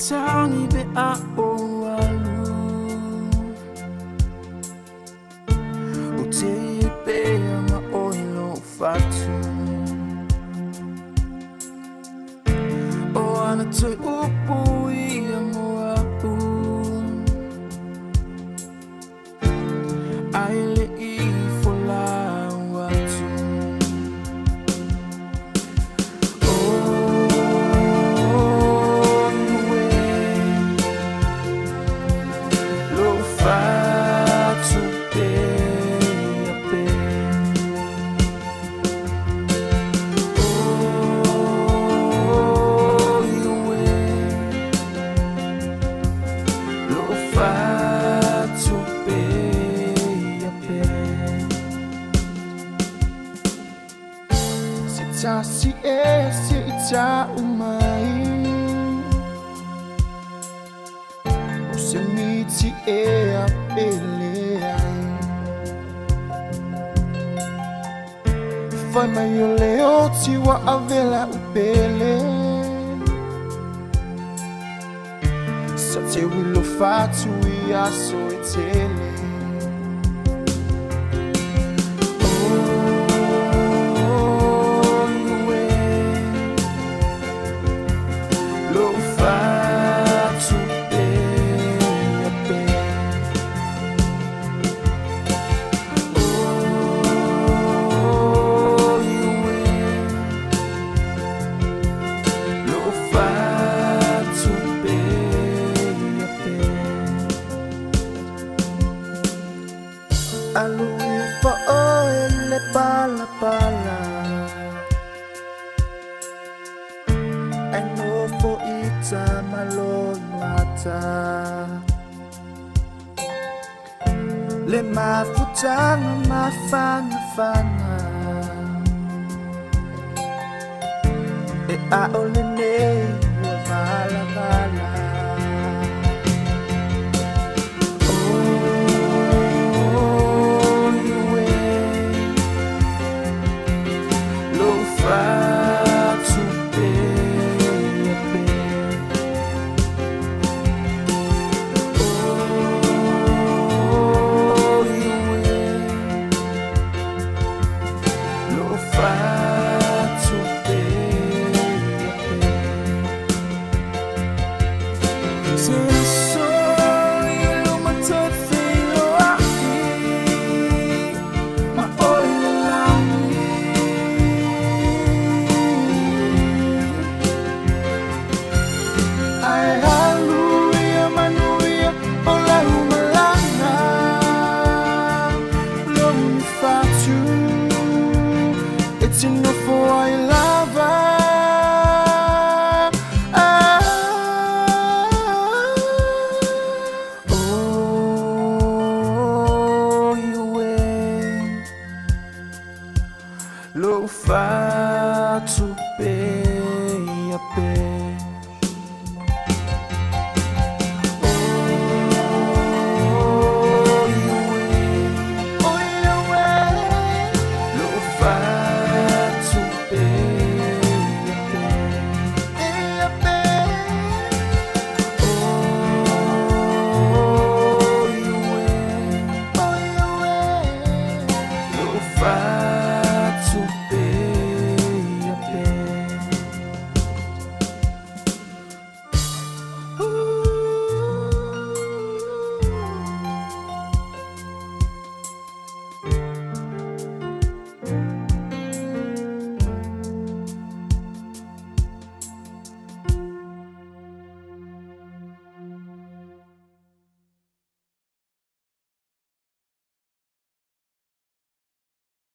tangi be a o alu o te pe ama o ilo fatu o ana te upu I amo aku ai le I fola watu Si esse ita umai o se miti e a pelea fai mai o leo ti wa avela o pele sa te wilo fatu I aso e tele Alui fa oe le pala pala I know for ita maloi mata Le mafutanga mafana fana E a ole nei wa vala vala It's enough for I love Oh, you way Lo fa to pay a pay Ooh.